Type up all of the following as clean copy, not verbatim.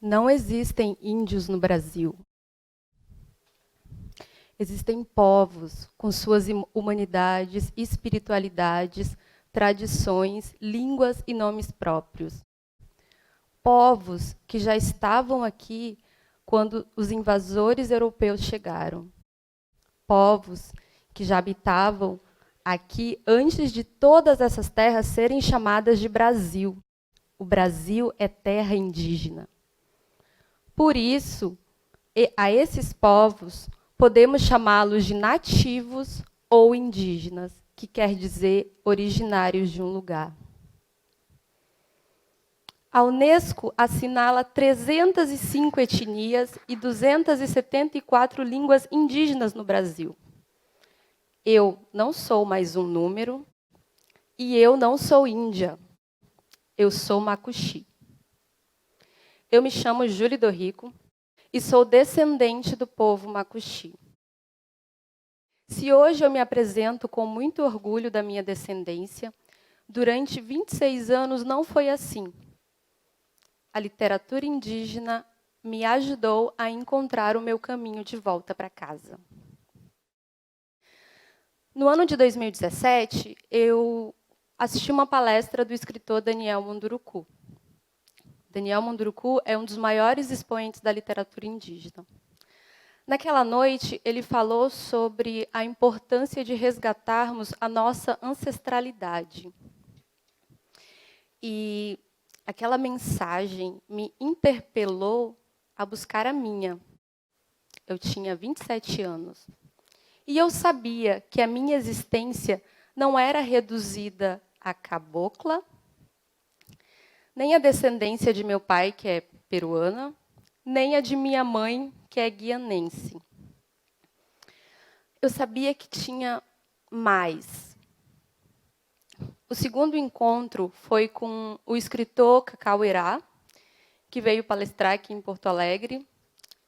Não existem índios no Brasil. Existem povos com suas humanidades, espiritualidades, tradições, línguas e nomes próprios. Povos que já estavam aqui quando os invasores europeus chegaram. Povos que já habitavam aqui antes de todas essas terras serem chamadas de Brasil. O Brasil é terra indígena. Por isso, a esses povos, podemos chamá-los de nativos ou indígenas, que quer dizer originários de um lugar. A Unesco assinala 305 etnias e 274 línguas indígenas no Brasil. Eu não sou mais um número e eu não sou índia. Eu sou macuxi. Eu me chamo Júlia Dorrico e sou descendente do povo macuxi. Se hoje eu me apresento com muito orgulho da minha descendência, durante 26 anos não foi assim. A literatura indígena me ajudou a encontrar o meu caminho de volta para casa. No ano de 2017, eu assisti uma palestra do escritor Daniel Munduruku. Daniel Munduruku é um dos maiores expoentes da literatura indígena. Naquela noite, ele falou sobre a importância de resgatarmos a nossa ancestralidade. E aquela mensagem me interpelou a buscar a minha. Eu tinha 27 anos. E eu sabia que a minha existência não era reduzida à cabocla, nem a descendência de meu pai, que é peruana, nem a de minha mãe, que é guianense. Eu sabia que tinha mais. O segundo encontro foi com o escritor Cacau Erá, que veio palestrar aqui em Porto Alegre,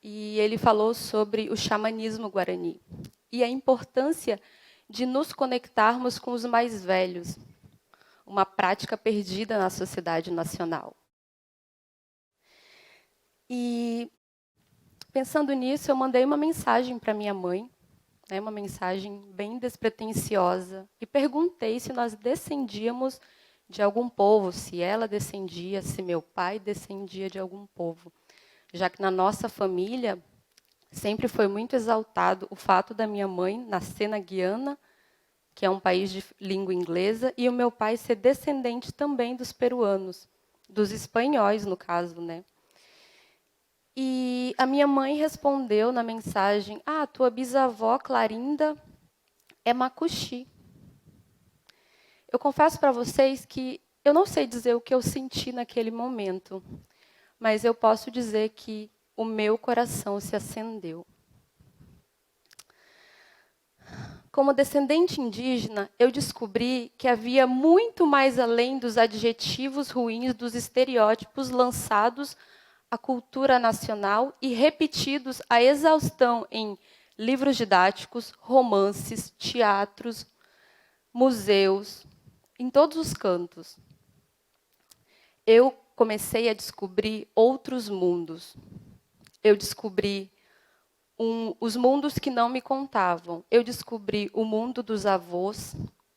e ele falou sobre o xamanismo guarani e a importância de nos conectarmos com os mais velhos, uma prática perdida na sociedade nacional. E, pensando nisso, eu mandei uma mensagem para minha mãe, uma mensagem bem despretensiosa, e perguntei se nós descendíamos de algum povo, se ela descendia, se meu pai descendia de algum povo, já que na nossa família sempre foi muito exaltado o fato da minha mãe nascer na Guiana, que é um país de língua inglesa, e o meu pai ser descendente também dos peruanos, dos espanhóis, no caso, né? E a minha mãe respondeu na mensagem: tua bisavó Clarinda é macuxi. Eu confesso para vocês que eu não sei dizer o que eu senti naquele momento, mas eu posso dizer que o meu coração se acendeu. Como descendente indígena, eu descobri que havia muito mais além dos adjetivos ruins, dos estereótipos lançados à cultura nacional e repetidos à exaustão em livros didáticos, romances, teatros, museus, em todos os cantos. Eu comecei a descobrir outros mundos. Eu descobri os mundos que não me contavam. Eu descobri o mundo dos avós,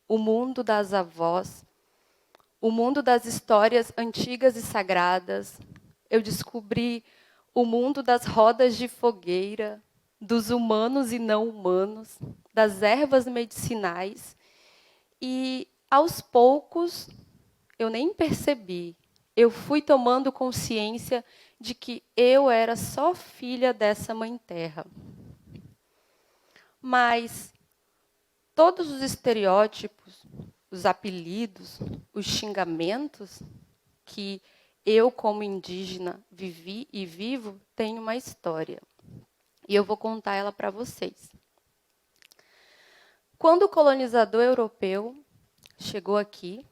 o mundo das avós, o mundo das histórias antigas e sagradas. Eu descobri o mundo das rodas de fogueira, dos humanos e não humanos, das ervas medicinais. E, aos poucos, eu nem percebi, eu fui tomando consciência de que eu era só filha dessa mãe terra. Mas todos os estereótipos, os apelidos, os xingamentos que eu, como indígena, vivi e vivo, têm uma história. E eu vou contar ela para vocês. Quando o colonizador europeu chegou aqui,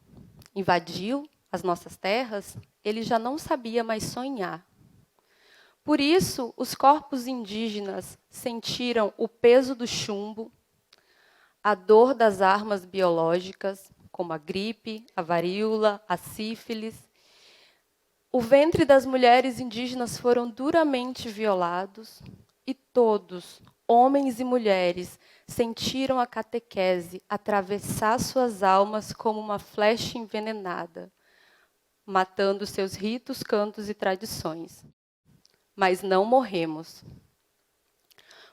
invadiu as nossas terras, ele já não sabia mais sonhar. Por isso, os corpos indígenas sentiram o peso do chumbo, a dor das armas biológicas, como a gripe, a varíola, a sífilis, O ventre das mulheres indígenas foram duramente violados e todos, homens e mulheres, sentiram a catequese atravessar suas almas como uma flecha envenenada, matando seus ritos, cantos e tradições. Mas não morremos.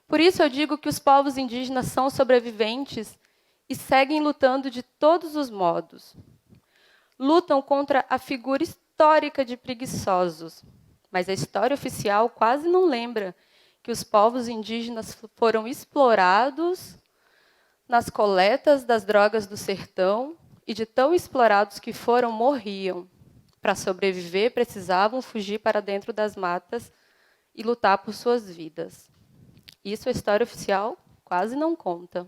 Por isso eu digo que os povos indígenas são sobreviventes e seguem lutando de todos os modos. Lutam contra a figura histórica de preguiçosos, mas a história oficial quase não lembra que os povos indígenas foram explorados nas coletas das drogas do sertão e de tão explorados que foram, morriam. Para sobreviver, precisavam fugir para dentro das matas e lutar por suas vidas. Isso a história oficial quase não conta.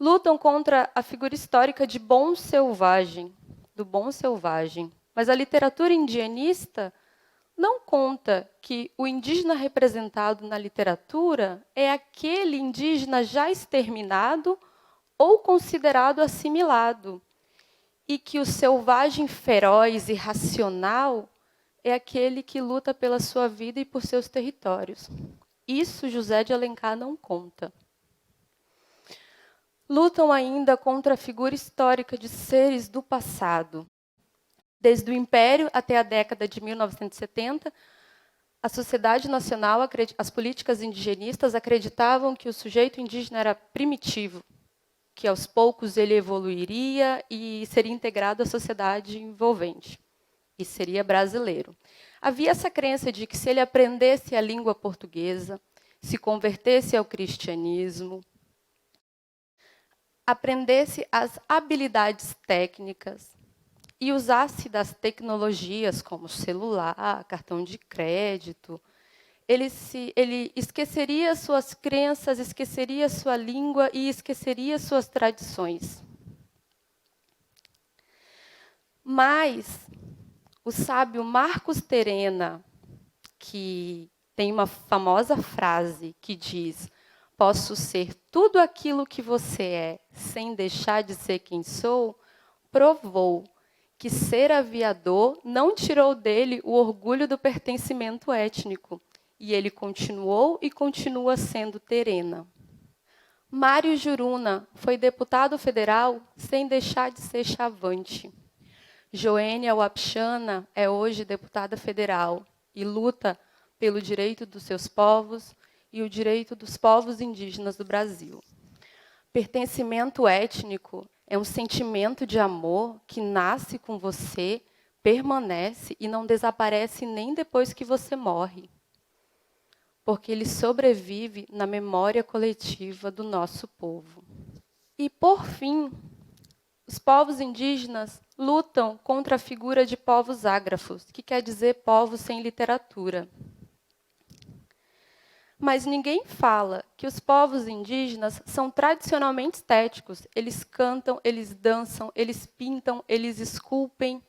Lutam contra a figura histórica de bom selvagem, do bom selvagem. Mas a literatura indianista não conta que o indígena representado na literatura é aquele indígena já exterminado ou considerado assimilado, e que o selvagem feroz e racional é aquele que luta pela sua vida e por seus territórios. Isso José de Alencar não conta. Lutam ainda contra a figura histórica de seres do passado. Desde o Império até a década de 1970, a sociedade nacional, as políticas indigenistas acreditavam que o sujeito indígena era primitivo, que aos poucos ele evoluiria e seria integrado à sociedade envolvente, e seria brasileiro. Havia essa crença de que se ele aprendesse a língua portuguesa, se convertesse ao cristianismo, aprendesse as habilidades técnicas e usasse das tecnologias como celular, cartão de crédito, ele esqueceria suas crenças, esqueceria sua língua e esqueceria suas tradições. Mas o sábio Marcos Terena, que tem uma famosa frase que diz: "Posso ser tudo aquilo que você é, sem deixar de ser quem sou", provou que ser aviador não tirou dele o orgulho do pertencimento étnico, e ele continuou e continua sendo terena. Mário Juruna foi deputado federal sem deixar de ser chavante. Joênia Wapchana é hoje deputada federal e luta pelo direito dos seus povos e o direito dos povos indígenas do Brasil. Pertencimento étnico é um sentimento de amor que nasce com você, permanece e não desaparece nem depois que você morre, porque ele sobrevive na memória coletiva do nosso povo. E, por fim, os povos indígenas lutam contra a figura de povos ágrafos, que quer dizer povos sem literatura. Mas ninguém fala que os povos indígenas são tradicionalmente estéticos. Eles cantam, eles dançam, eles pintam, eles esculpem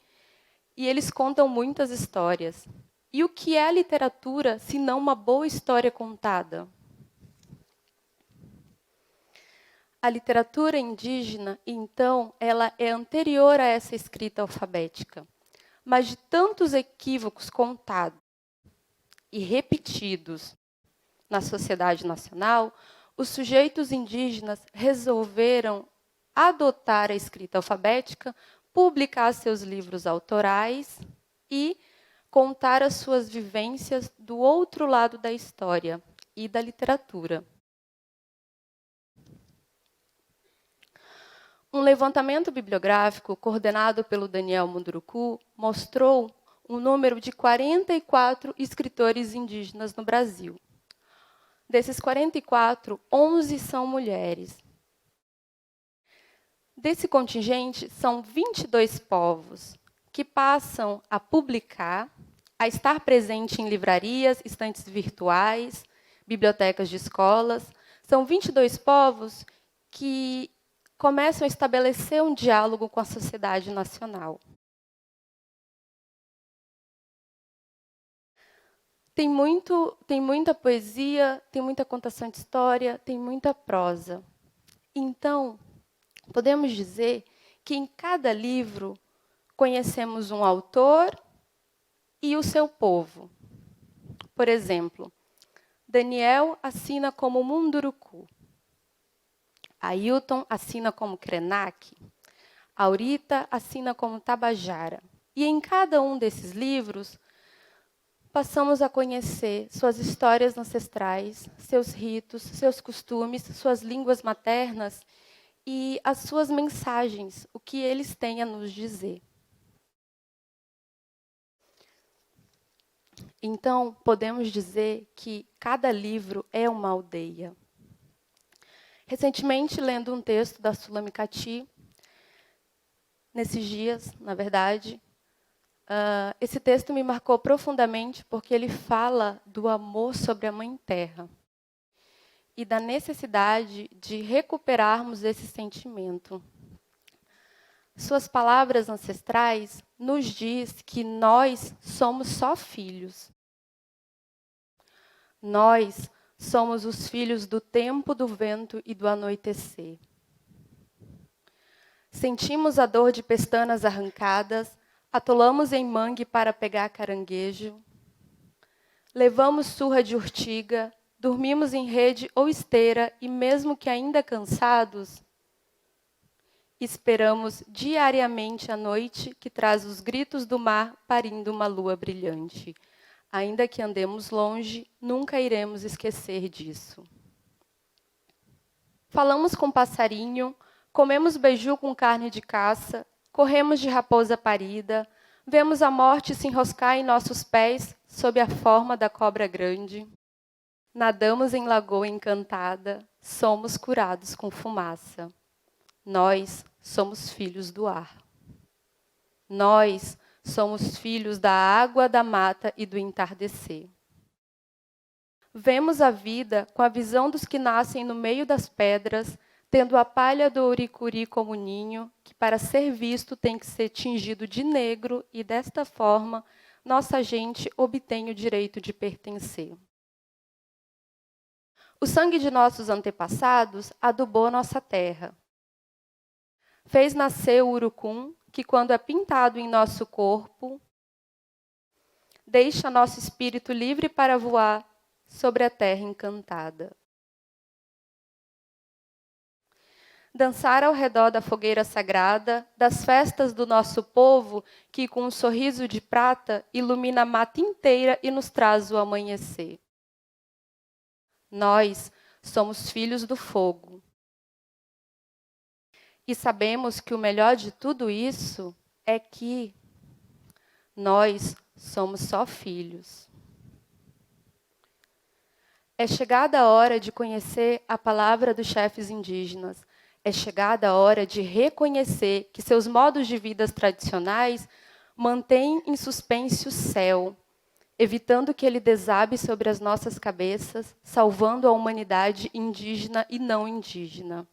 e eles contam muitas histórias. E o que é a literatura, se não uma boa história contada? A literatura indígena, então, ela é anterior a essa escrita alfabética. Mas de tantos equívocos contados e repetidos na sociedade nacional, os sujeitos indígenas resolveram adotar a escrita alfabética, publicar seus livros autorais e contar as suas vivências do outro lado da história e da literatura. Um levantamento bibliográfico coordenado pelo Daniel Munduruku mostrou um número de 44 escritores indígenas no Brasil. Desses 44, 11 são mulheres. Desse contingente, são 22 povos que passam a publicar, a estar presente em livrarias, estantes virtuais, bibliotecas de escolas. São 22 povos que começam a estabelecer um diálogo com a sociedade nacional. Tem muita poesia, tem muita contação de história, tem muita prosa. Então, podemos dizer que em cada livro conhecemos um autor e o seu povo. Por exemplo, Daniel assina como Munduruku, Ailton assina como Krenak, Aurita assina como Tabajara. E em cada um desses livros, passamos a conhecer suas histórias ancestrais, seus ritos, seus costumes, suas línguas maternas e as suas mensagens, o que eles têm a nos dizer. Então, podemos dizer que cada livro é uma aldeia. Recentemente, lendo um texto da Sulamikati, nesses dias, na verdade, esse texto me marcou profundamente porque ele fala do amor sobre a Mãe Terra e da necessidade de recuperarmos esse sentimento. Suas palavras ancestrais nos diz que nós somos só filhos. Nós somos os filhos do tempo, do vento e do anoitecer. Sentimos a dor de pestanas arrancadas, atolamos em mangue para pegar caranguejo, levamos surra de urtiga, dormimos em rede ou esteira e, mesmo que ainda cansados, esperamos diariamente a noite que traz os gritos do mar parindo uma lua brilhante. Ainda que andemos longe, nunca iremos esquecer disso. Falamos com passarinho, comemos beiju com carne de caça, corremos de raposa parida, vemos a morte se enroscar em nossos pés sob a forma da cobra grande. Nadamos em lagoa encantada, somos curados com fumaça. Nós somos filhos do ar. Nós somos filhos da água, da mata e do entardecer. Vemos a vida com a visão dos que nascem no meio das pedras, tendo a palha do ouricuri como ninho, que para ser visto tem que ser tingido de negro e, desta forma, nossa gente obtém o direito de pertencer. O sangue de nossos antepassados adubou nossa terra. Fez nascer o urucum, que quando é pintado em nosso corpo, deixa nosso espírito livre para voar sobre a terra encantada. Dançar ao redor da fogueira sagrada, das festas do nosso povo, que com um sorriso de prata ilumina a mata inteira e nos traz o amanhecer. Nós somos filhos do fogo. E sabemos que o melhor de tudo isso é que nós somos só filhos. É chegada a hora de conhecer a palavra dos chefes indígenas. É chegada a hora de reconhecer que seus modos de vida tradicionais mantêm em suspense o céu, evitando que ele desabe sobre as nossas cabeças, salvando a humanidade indígena e não indígena.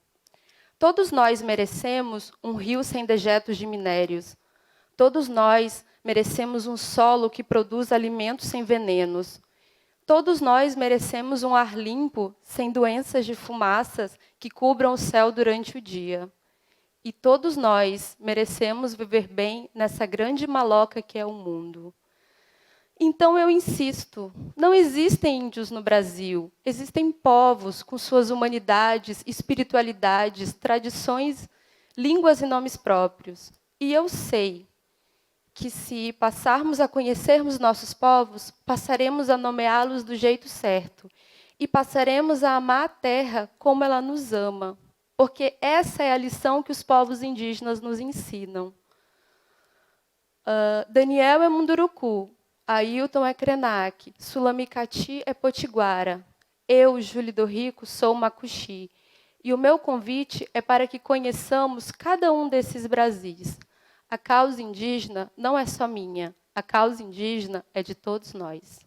Todos nós merecemos um rio sem dejetos de minérios. Todos nós merecemos um solo que produz alimentos sem venenos. Todos nós merecemos um ar limpo, sem doenças de fumaças que cubram o céu durante o dia. E todos nós merecemos viver bem nessa grande maloca que é o mundo. Então eu insisto, não existem índios no Brasil, existem povos com suas humanidades, espiritualidades, tradições, línguas e nomes próprios. E eu sei que se passarmos a conhecermos nossos povos, passaremos a nomeá-los do jeito certo e passaremos a amar a terra como ela nos ama, porque essa é a lição que os povos indígenas nos ensinam. Daniel é Munduruku, Ailton é Krenak, Sulamikati é Potiguara. Eu, Júlia do Rico, sou Macuxi. E o meu convite é para que conheçamos cada um desses Brasis. A causa indígena não é só minha. A causa indígena é de todos nós.